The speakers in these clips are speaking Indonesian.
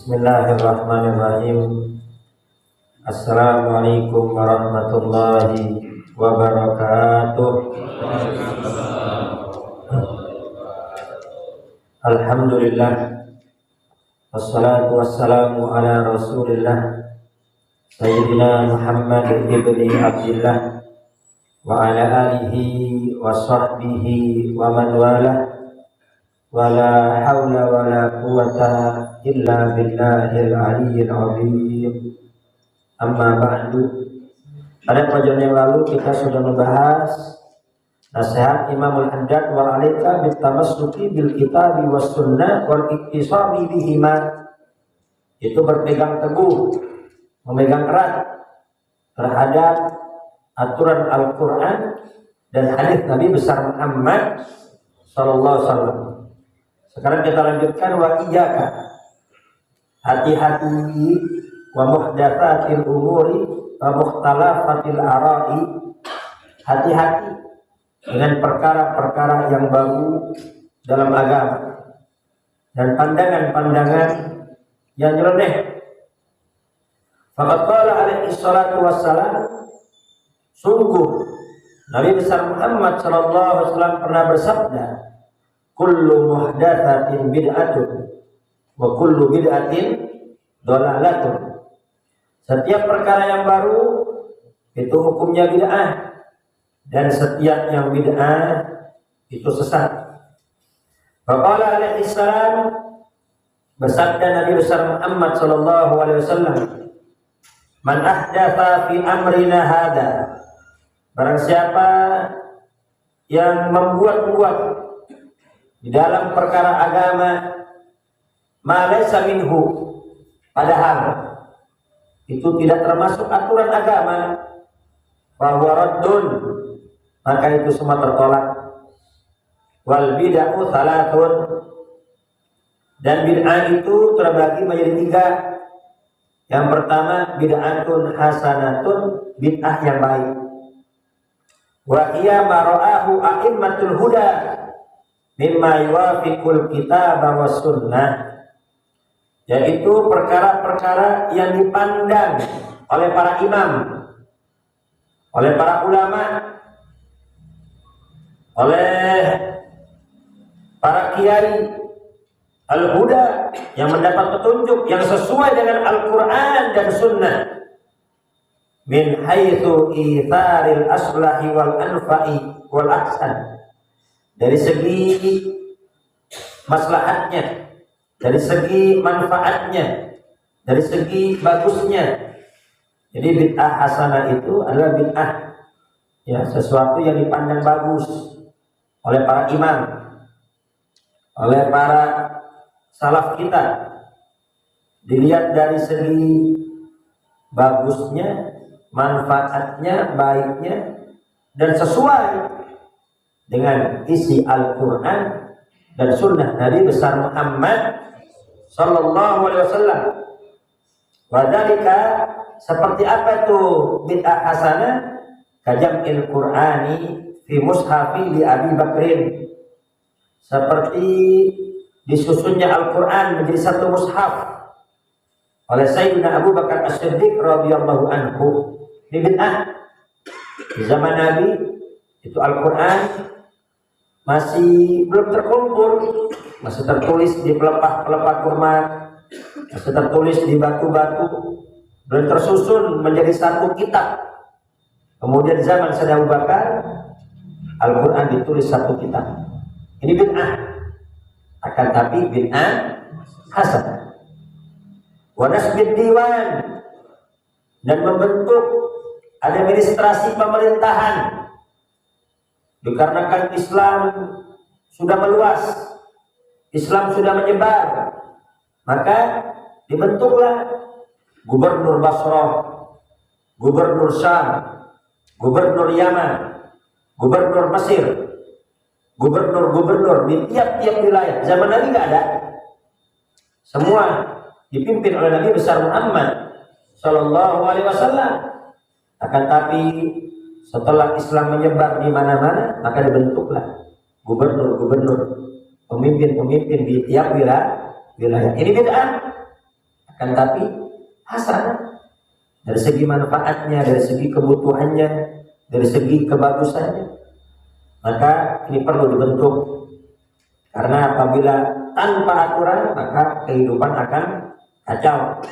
Bismillahirrahmanirrahim. Assalamualaikum warahmatullahi wabarakatuh. Alhamdulillah, wassalatu wassalamu ala rasulillah Sayyidina Muhammad ibni Abdillah wa ala alihi wa sahbihi wa man walah. Wala haula wala quwata illa billahil aliyyil azim. Amma ba'du. Pada pelajaran yang lalu kita sudah membahas nasihat Imamul Haddad wa alaika bitamassuki bil kitabi was sunnah wal iktisami bihima. Itu berpegang teguh, memegang erat terhadap aturan Al-Qur'an dan hadis Nabi besar Muhammad sallallahu alaihi wasallam. Sekarang kita lanjutkan wa iyyaka. Hati-hati wa muhdatsatil umuri wa mukhtalafatil ara'i. Hati-hati dengan perkara-perkara yang baru dalam agama dan pandangan-pandangan yang nyeleneh. Faqad qala alaihi salatu wassalam, sungguh Nabi besar Muhammad sallallahu alaihi wasallam pernah bersabda, kullu muhdatsatin bid'atun wa kullu bid'atin dhalalatun. Setiap perkara yang baru itu hukumnya bid'ah, dan setiap yang bid'ah itu sesat. Faqala alaihi salam, bersabda Nabi besar Muhammad sallallahu alaihi wasallam, man ahdatsa fi amrina hada, barang siapa yang membuat-buat di dalam perkara agama ma laysa minhu, padahal itu tidak termasuk aturan agama, fa huwa raddun, maka itu semua tertolak. Wal bid'ah thalathun, dan bid'ah itu terbagi menjadi tiga. Yang pertama bid'atun hasanatun, bid'ah yang baik. Wa hiya ma ra'ahu a'immatul huda mimma yuwafiqul kitab wa sunnah, yaitu perkara-perkara yang dipandang oleh para imam, oleh para ulama, oleh para kiai al-huda yang mendapat petunjuk yang sesuai dengan Al-Quran dan sunnah, min haitsu itharil aslahi wal anfa'i wal ahsan, dari segi maslahatnya, dari segi manfaatnya, dari segi bagusnya. Jadi bid'ah hasanah itu adalah bid'ah, ya, sesuatu yang dipandang bagus oleh para imam, oleh para salaf kita, dilihat dari segi bagusnya, manfaatnya, baiknya, dan sesuai dengan isi Al-Quran dan sunnah Nabi besar Muhammad sallallahu alaihi wasallam. Wadhalika, seperti apa itu bid'ah hasanah? Kajam'il Qur'ani fi mushafi li Abi Bakrin, seperti disusunnya Al-Quran menjadi satu mushaf oleh Sayyidina Abu Bakar As-Siddiq radhiyallahu anhu. Ini bid'ah. Di zaman Nabi itu Al-Quran masih belum terkumpul, masih tertulis di pelepah-pelepah kurma, masih tertulis di batu-batu, belum tersusun menjadi satu kitab. Kemudian zaman Sayyidina Abu Bakar, Al-Quran ditulis satu kitab. Ini bid'ah, akan tapi bid'ah hasanah. Wa nasbid diwan, dan membentuk administrasi pemerintahan. Dikarenakan Islam sudah meluas, Islam sudah menyebar, maka dibentuklah gubernur Basrah, gubernur Syam, gubernur Yaman, gubernur Mesir, gubernur-gubernur di tiap-tiap wilayah. Zaman Nabi nggak ada, semua dipimpin oleh Nabi besar Muhammad sallallahu alaihi wasallam. Akan tapi setelah Islam menyebar di mana-mana, maka dibentuklah gubernur-gubernur, pemimpin-pemimpin di tiap wilayah. Ini bid'ah. kan, tapi hasanah dari segi manfaatnya, dari segi kebutuhannya, dari segi kebagusannya. Maka ini perlu dibentuk, karena apabila tanpa aturan maka kehidupan akan kacau.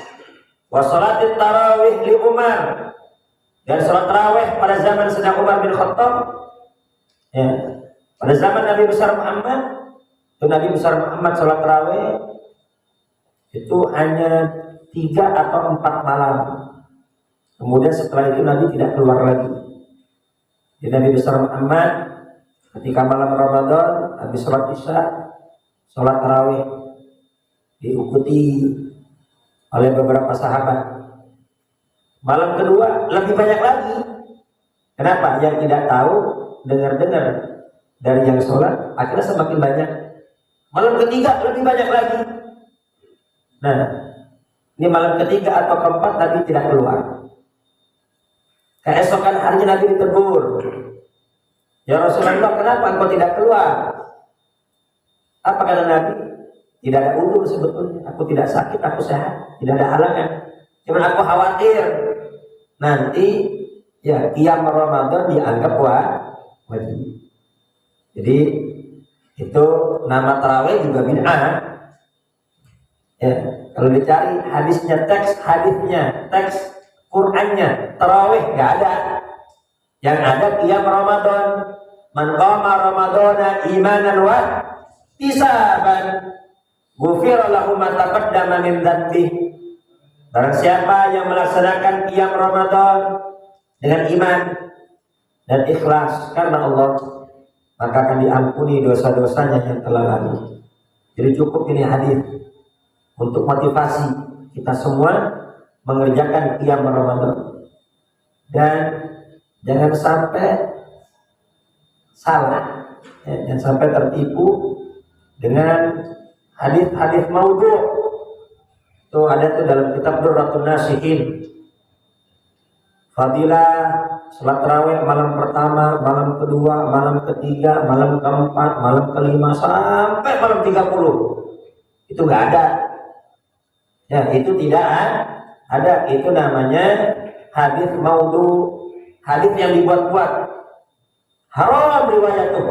Wa sholatit tarawih li Umar, dan sholat tarawih pada zaman sedang Umar bin Khattab, ya, pada zaman Nabi besar Muhammad, itu Nabi besar Muhammad sholat tarawih itu hanya 3 atau 4 malam. Kemudian setelah itu Nabi tidak keluar lagi. Jadi Nabi besar Muhammad ketika malam Ramadan habis sholat isya, sholat tarawih diikuti oleh beberapa sahabat. Malam kedua lebih banyak lagi. Kenapa? Yang tidak tahu dengar-dengar dari yang sholat, akhirnya semakin banyak. Malam ketiga lebih banyak lagi. Nah, ini malam ketiga atau keempat Nabi tidak keluar. Keesokan harinya Nabi ditegur. Ya Rasulullah, kenapa engkau tidak keluar? Apa kata Nabi? Tidak ada udzur sebetulnya. Aku tidak sakit, aku sehat. Tidak ada halangan. Cuma aku khawatir nanti ya qiyam Ramadan dianggap wajib. Jadi itu nama tarawih juga bid'ah. Ya, kalau dicari hadisnya, teks hadisnya, teks Qur'annya, tarawih nggak ada. Yang ada qiyam Ramadan. Man qama Ramadana imanan wa ihtisaban ghufira lahu ma taqaddama min dhanbihi. Barang siapa yang melaksanakan qiyam Ramadan dengan iman dan ikhlas karena Allah, maka akan diampuni dosa-dosanya yang telah lalu. Jadi cukup ini hadis untuk motivasi kita semua mengerjakan qiyam Ramadan. Dan jangan sampai salah, ya, jangan sampai tertipu dengan hadis-hadis maudhu'. Itu ada tuh dalam kitab Durratun Nasihin. Fadilah salat tarawih malam pertama, malam kedua, malam ketiga, malam keempat, malam kelima sampai malam 30. Itu enggak ada. Ya, itu tidak ada. Itu namanya hadis maudhu', hadis yang dibuat-buat. Haram riwayat itu.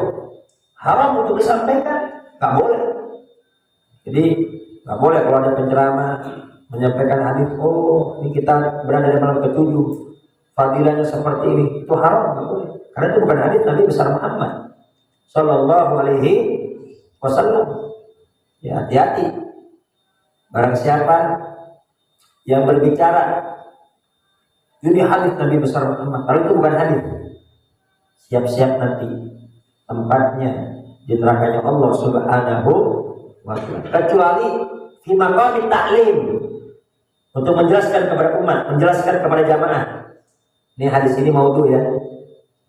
Haram untuk disampaikan, enggak boleh. Jadi nggak boleh kalau ada penceramah menyampaikan hadis, oh ini kita berada di malam ke-7, fadilahnya seperti ini, itu haram, nggak boleh. Karena itu bukan hadis Nabi besar Muhammad Sallallahu Alaihi Wasallam. Ya, hati-hati. Barang siapa yang berbicara ini hadis Nabi besar Muhammad, kalau itu bukan hadis, siap-siap nanti tempatnya di nerakanya Allah Subhanahu wa ta'ala. Kecuali fi maqamit ta'lim, untuk menjelaskan kepada umat, menjelaskan kepada jamaah. Ini hadis ini maudhu ya.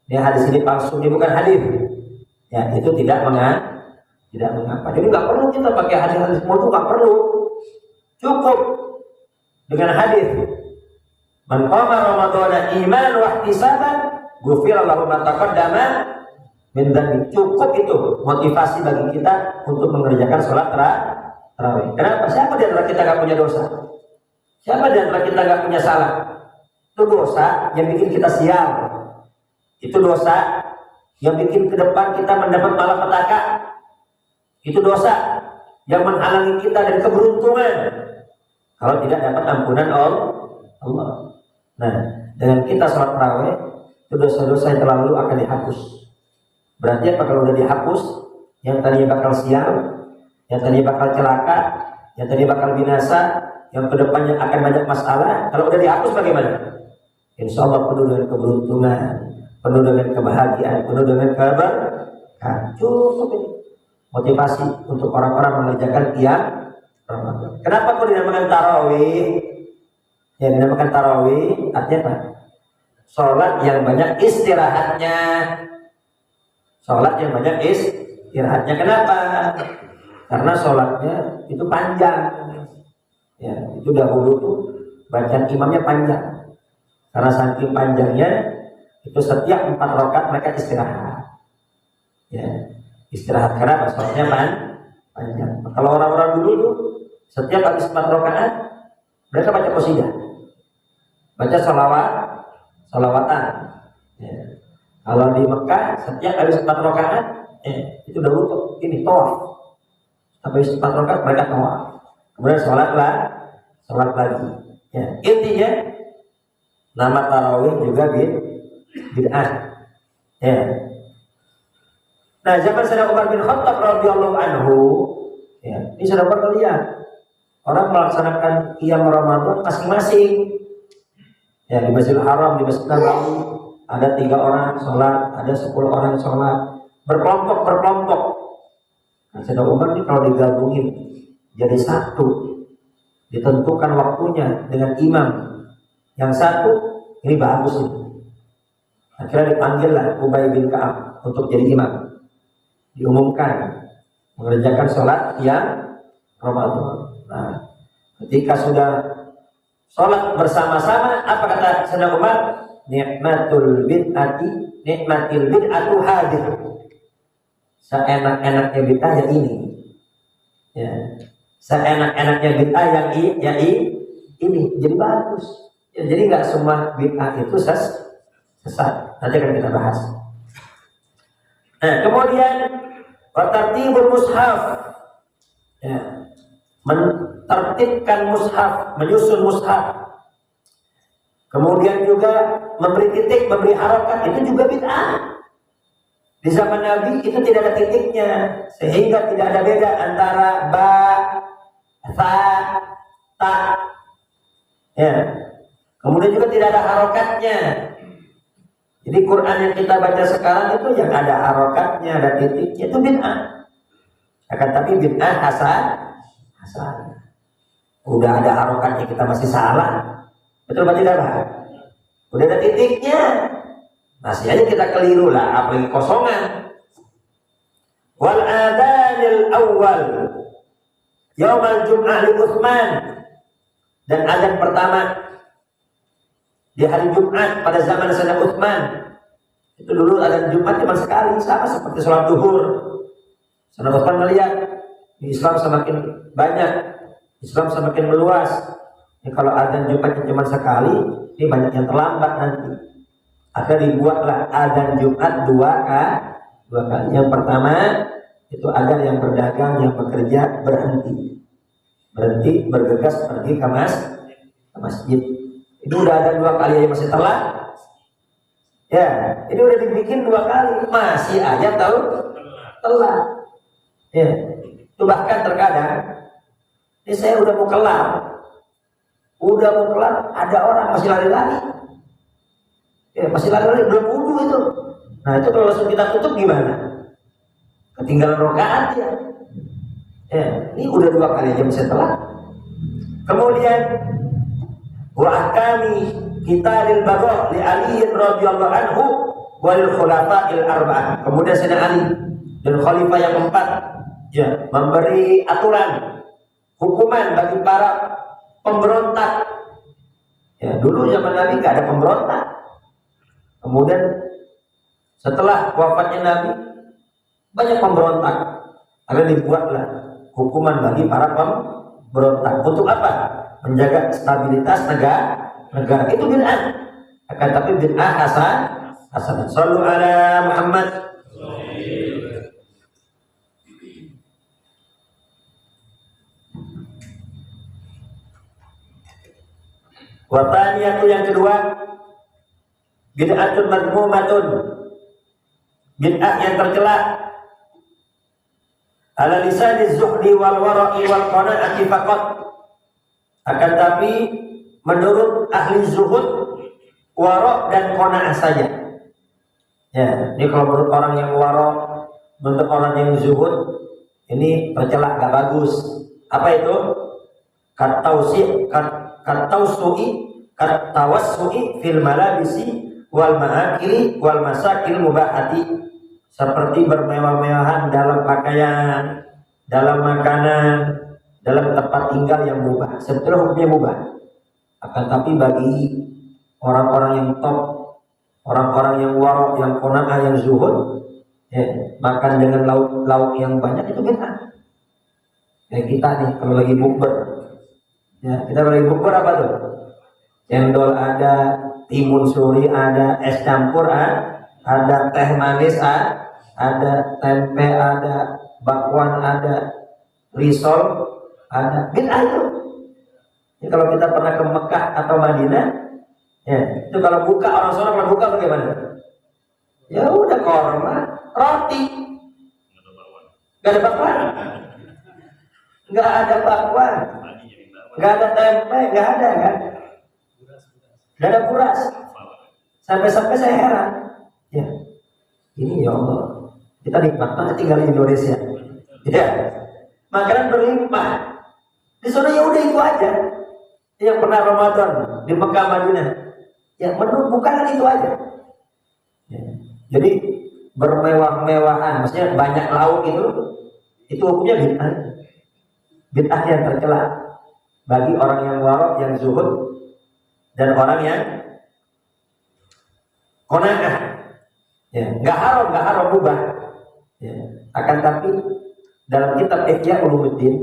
Ini hadis ini palsu, ini bukan hadis. Ya, itu tidak mengapa. Jadi nggak perlu kita pakai hadis-hadis maudhu, nggak perlu. Cukup dengan hadis. Man qama ramadhana imanan wa ihtisaban ghufira lahu ma taqaddama min dhanbi. Cukup itu motivasi bagi kita untuk mengerjakan sholat tarawih. Kenapa? Siapa di antara kita nggak punya dosa? Siapa di antara kita nggak punya salah? Itu dosa yang bikin kita sial. Itu dosa yang bikin ke depan kita mendapat malapetaka. Itu dosa yang menghalangi kita dari keberuntungan kalau tidak dapat ampunan Allah. Nah, dengan kita sholat tarawih, itu dosa-dosa yang terlalu akan dihapus. Berarti apa? Kalau udah dihapus, yang tadinya bakal sial, yang tadinya bakal celaka, yang tadinya bakal binasa, yang kedepannya akan banyak masalah, kalau udah dihapus bagaimana? Insya Allah penuh dengan keberuntungan, penuh dengan kebahagiaan, penuh dengan keberkahan. Cukup ini motivasi untuk orang-orang mengerjakan qiyam Ramadan. Kenapa kok dinamakan tarawih? Ya, dinamakan tarawih artinya apa? Sholat yang banyak istirahatnya. Sholat yang banyak istirahatnya. Kenapa? Karena sholatnya itu panjang. Ya, itu dahulu tuh bacaan imamnya panjang. Karena saking panjangnya, itu setiap 4 rakaat mereka istirahat. Ya, istirahat karena sholatnya panjang. Kalau orang-orang dulu tuh setiap habis 4 rakaat Mereka baca qasidah, baca salawatan. Ya. Kalau di Mekah setiap habis 4 rakaat, itu udah untuk ini tawaf. Habis 4 rakaat mereka tawaf. Kemudian sholat lagi. Ya. Intinya nama tarawih juga bid'ah. Ya. Nah, zaman Sayyidina Umar bin Khattab radhiyallahu anhu, ya, ini sudah pernah lihat orang melaksanakan qiyam Ramadan masing-masing. Ya, di Masjidil Haram, di Masjid Nabawi ada 3 orang sholat, ada 10 orang sholat, berkelompok. Nah, Sayyidina Umar ini kalau digabungin jadi satu, ditentukan waktunya dengan imam yang satu, ini bagus ini. Akhirnya dipanggillah Ubay bin Ka'ab untuk jadi imam. Diumumkan mengerjakan sholat yang Ramadan. Nah, ketika sudah sholat bersama-sama, apa kata Sayyidina Umar? Nikmatul bid'atu hadir. Seenak-enaknya bid'ah yang ini. Ya. Seenak-enaknya bid'ah yang ini. Jadi bagus. Ya, jadi nggak semua bid'ah itu sesat. Nanti akan kita bahas. Nah, kemudian tartibul mushaf, ya, mentertibkan mushaf, menyusun mushaf. Kemudian juga memberi titik, memberi harokat, itu juga bid'ah. Di zaman Nabi itu tidak ada titiknya, sehingga tidak ada beda antara ba, fa, ta. Ya. Kemudian juga tidak ada harokatnya. Jadi Quran yang kita baca sekarang itu yang ada harokatnya, ada titiknya, itu bid'ah. Akan tapi bid'ah hasan. Udah ada harokatnya kita masih salah. Betul apa tidak, Pak? Udah ada titiknya, masih aja kita keliru lah, apalagi kosongan. Wal adhanil awal yaumal jum'ah li Utsman, dan adzan pertama di hari Jumat pada zaman Sayyidina Utsman. Itu dulu adzan Jumat cuma sekali, sama seperti sholat zuhur. Sayyidina Utsman melihat Islam semakin banyak, Islam semakin meluas. Ya, kalau adzan Jumat cuma sekali, ini banyak yang terlambat nanti. Akhirnya dibuatlah adzan Jumat 2 kali. Yang pertama itu agar yang berdagang, yang bekerja berhenti, bergegas pergi ke masjid. Ini udah ada 2 kali yang masih telat. Ya, ini udah dibikin 2 kali, masih aja telat. Ya, itu bahkan terkadang ini saya udah mau kelar, ada orang masih lari-lari. Ya, masih lari-lari, belum wudu itu. Nah, itu kalau langsung kita tutup gimana? Ketinggalan rakaat ya. Ya, ini udah 2 kali aja masih telat. Kemudian wa ahkami qitalil bagha li Ali radhiyallahu anhu wal khulafa'il arba'ah. Kemudian Sayyidina Ali dan khalifah yang keempat, ya, memberi aturan hukuman bagi para pemberontak. Ya, dulu zaman Nabi nggak ada pemberontak. Kemudian setelah wafatnya Nabi banyak pemberontak. Akhirnya dibuatlah hukuman bagi para pemberontak. Untuk apa? Menjaga stabilitas negara. Itu bid'ah. Akan tapi bid'ah hasanah. Shallu ala Muhammad. Wataniyatu yang kedua, bid'atun madmumatun, bid'ah yang tercela. Ala lisani zuhdi wal wara'i wal qana'ati faqat. Akan tapi menurut ahli zuhud, wara' dan qana'ah saja. Ya, ini kalau menurut orang yang wara', menurut orang yang zuhud, ini tercela, gak bagus. Apa itu? Katawassu'i fil malabisi wal ma'akili wal masakil mubahati, seperti bermewah-mewahan dalam pakaian, dalam makanan, dalam tempat tinggal yang mubah. Sebetulnya hukumnya mubah. Akan tapi bagi orang-orang yang top, orang-orang yang warok, yang qanaah, yang zuhud, ya, makan dengan lauk yang banyak itu bid'ah. Kayak kita nih kalau lagi bukber, Ya, kita kalau bubur apa tuh? Cendol ada, timun suri ada, es campur ada teh manis ada, tempe ada, bakwan ada, risol ada. Bid'ah itu. Ya, kalau kita pernah ke Mekah atau Madinah, ya itu kalau buka orang sana kalau buka bagaimana? Ya udah korma, roti, nggak ada bakwan, nggak ada bakwan, nggak ada tempe, nggak ada kan? Nggak ada buras. Sampai-sampai saya heran, ya ini ya Allah, kita nikmat banget tinggal di Indonesia. Ya, makanan berlimpah. Di sana ya udah itu aja. Yang pernah Ramadan di Mekah Madinah, yang menu bukan itu aja. Ya. Jadi bermewah-mewahan, maksudnya banyak lauk itu hukumnya bid'ah. Bid'ah yang tercela bagi orang yang warok, yang zuhud, dan orang yang qanaah. Ya, nggak haram mubah. Ya. Akan tapi dalam kitab Ihya Ulumuddin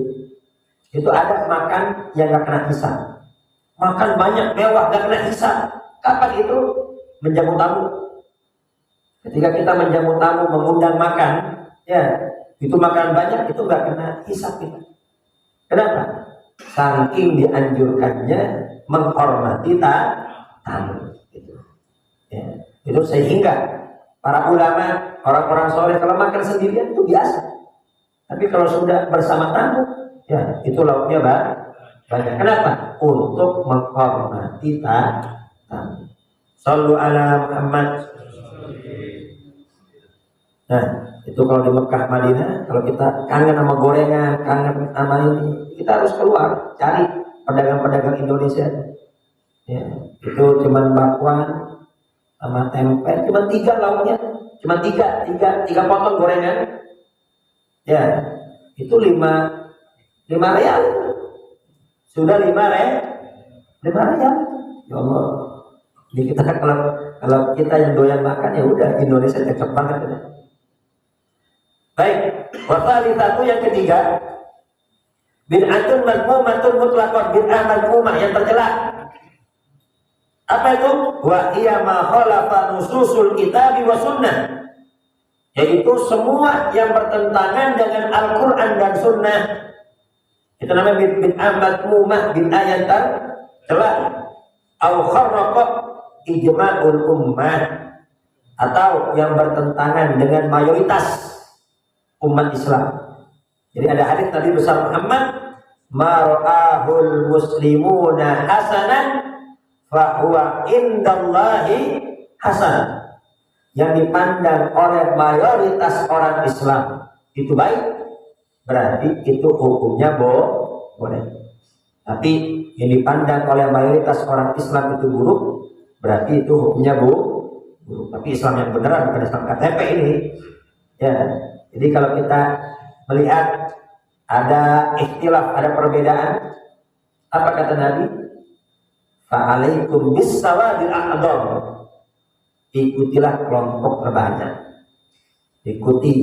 itu ada makan yang nggak kena hisab. Makan banyak mewah nggak kena hisab. Kapan itu? Menjamu tamu. Ketika kita menjamu tamu, mengundang makan, ya itu makan banyak itu nggak kena hisab kita. Kenapa? Saking dianjurkannya menghormati tamu. Gitu. Ya. Itu sehingga para ulama, orang-orang soleh kalau makan sendirian itu biasa. Tapi kalau sudah bersama tamu, ya itu lauknya banyak. Kenapa? Untuk menghormati tamu. Shallu ala Muhammad. Nah, itu kalau di Mekah Madinah, kalau kita kangen sama gorengan, kangen sama ini, kita harus keluar cari pedagang-pedagang Indonesia. Ya, itu cuman bakwan sama tempe, cuma 3 lauknya, cuma tiga potong gorengan. Ya, itu 5 real. Sudah 5 real. Ya Allah. Jadi kita kalau kita yang doyan makan ya udah Indonesia cocok banget. Baik, wasali satu yang ketiga, bid'atun madmumatun mutlaqan, bid'ah madmumah yang tercela. Apa itu? Wa hiya ma khalafa nususul kitab wa sunnah. Yaitu semua yang bertentangan dengan Al-Qur'an dan sunnah. Itu namanya bid'ah madmumah, bid'ah yang tercela. Au kharraqa ijma'ul ummah, atau yang bertentangan dengan mayoritas umat Islam. Jadi ada hadis Nabi besar Muhammad, mar'ahul muslimuna hasanan fa huwa indallahi hasan. Yang dipandang oleh mayoritas orang Islam itu baik, berarti itu hukumnya boleh. Tapi yang dipandang oleh mayoritas orang Islam itu buruk, berarti itu hukumnya buruk. Tapi Islam yang beneran, bukan Islam KTP ini. Ya. Jadi kalau kita melihat ada ikhtilaf, ada perbedaan, apa kata Nabi? Fa'alaikum bis-sawadil a'dham. Ikutilah kelompok terbanyak. Ikuti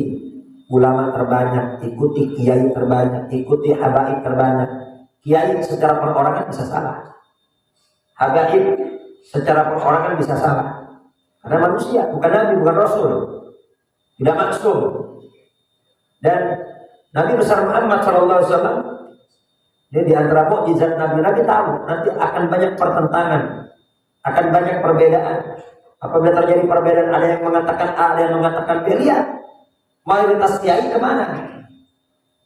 ulama terbanyak, ikuti kiai terbanyak, ikuti habaib terbanyak. Kiai secara perorangan bisa salah. Habaib secara perorangan bisa salah. Karena manusia, bukan Nabi, bukan Rasul. Tidak maksum. Dan Nabi besar Muhammad SAW, dia di antara mukjizat Nabi tahu nanti akan banyak pertentangan, akan banyak perbedaan. Apabila terjadi perbedaan, ada yang mengatakan A, ada yang mengatakan B, lihat mayoritas kiai kemana,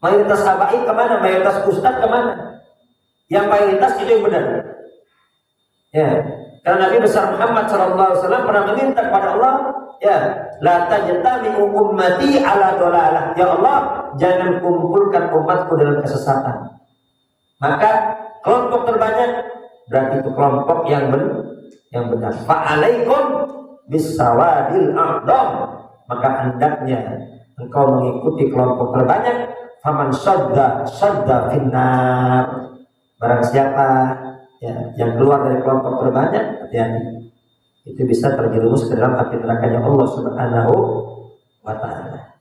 mayoritas habaib kemana, mayoritas ustadz kemana. Yang mayoritas itu yang benar. Ya, karena Nabi besar Muhammad SAW pernah meminta kepada Allah, ya, la tajtami'u ummati ala dhalalah. Ya Allah, jangan kumpulkan umatku dalam kesesatan. Maka kelompok terbanyak berarti itu kelompok yang benar. Fa'alaikum bisawadil a'dham. Maka hendaknya engkau mengikuti kelompok terbanyak. Faman sadda finnar. Barang siapa ya, yang keluar dari kelompok terbanyak, hati-hati. Itu bisa terjerumus ke dalam api nerakanya Allah Subhanahu wa ta'ala.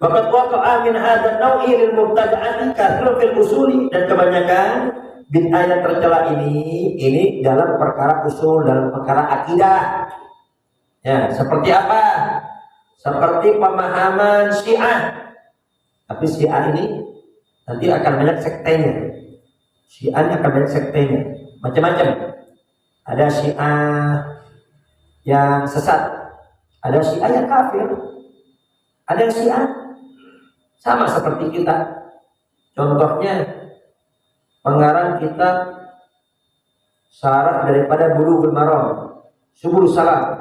Waqad waqa'a min hadzal naw'i lil mubtada'ati katsirun fil usuli, dan kebanyakan Bid'ah yang tercela ini dalam perkara usul, dalam perkara akidah. Ya, seperti apa? Seperti pemahaman Syiah. Tapi Syiah ini nanti akan banyak sektenya. Syiah ini akan banyak sektenya, macam-macam. Ada Syiah yang sesat, ada Syiah yang kafir, ada yang Syiah sama seperti kita. Contohnya pengarang kitab syarah daripada Bulughul Maram, Subulus Salam.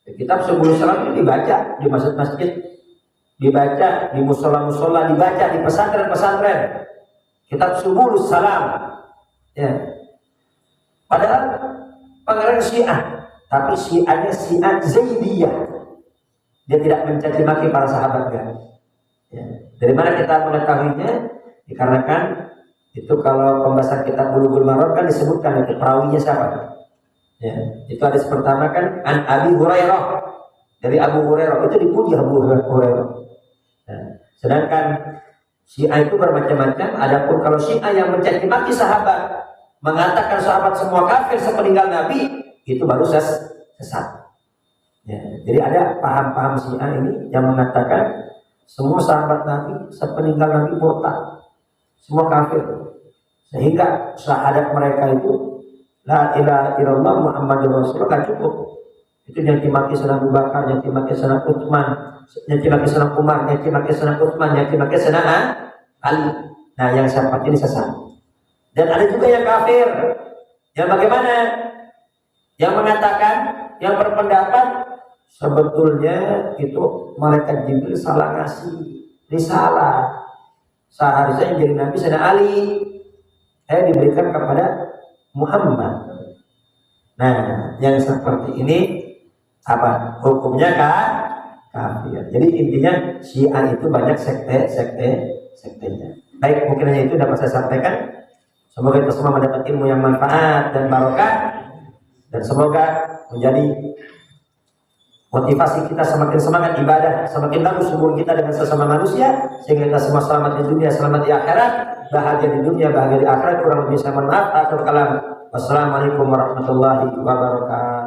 Kitab Subulus Salam itu dibaca di masjid-masjid, dibaca di musola-musola, dibaca di pesantren-pesantren. Kitab Subulus Salam. Ya. Padahal pengarang Syiah, tapi Syiahnya Syiah Zaidiyah. Dia tidak mencaci maki para sahabat kan. Ya. Dari mana kita mengetahuinya? Dikarenakan itu kalau pembahasan kitab Bulughul Maram kan disebutkan itu perawinya siapa? Ya, itu hadis pertama kan an Abi Hurairah, dari Abu Hurairah, itu dipuji Abu Hurairah. Nah, sedangkan Syiah itu bermacam-macam. Adapun kalau Syiah yang mencaci maki sahabat, mengatakan sahabat semua kafir sepeninggal Nabi, itu baru sesat. Ya, jadi ada paham-paham Syiah ini yang mengatakan semua sahabat Nabi sepeninggal Nabi murtad, semua kafir, sehingga syahadat mereka itu la ilaha illallah Muhammadur Rasulullah gak cukup. Itu nyaci maki Sayyidina Abu Bakar, nyaci maki Sayyidina Utsman, nyaci maki Sayyidina Umar, nyaci maki Sayyidina Utsman, nyaci maki Sayyidina Ali. Nah, yang seperti ini sesat. Dan ada juga yang kafir. Yang bagaimana? Yang mengatakan, yang berpendapat sebetulnya itu malaikat Jibril salah ngasih risalah. Seharusnya yang jadi Nabi Sayyidina Ali, diberikan kepada Muhammad. Nah, yang seperti ini apa? Hukumnya kafir. Jadi intinya Syiah itu banyak sektenya. Baik, mungkin hanya itu dapat saya sampaikan. Semoga kita semua mendapat ilmu yang manfaat dan barokah, dan semoga menjadi motivasi kita semakin semangat ibadah, semakin bagus hubungan kita dengan sesama manusia, sehingga kita semua selamat di dunia, selamat di akhirat, bahagia di dunia, bahagia di akhirat. Kurang lebih saya mohon maaf. Akhir kalam. Wassalamualaikum warahmatullahi wabarakatuh.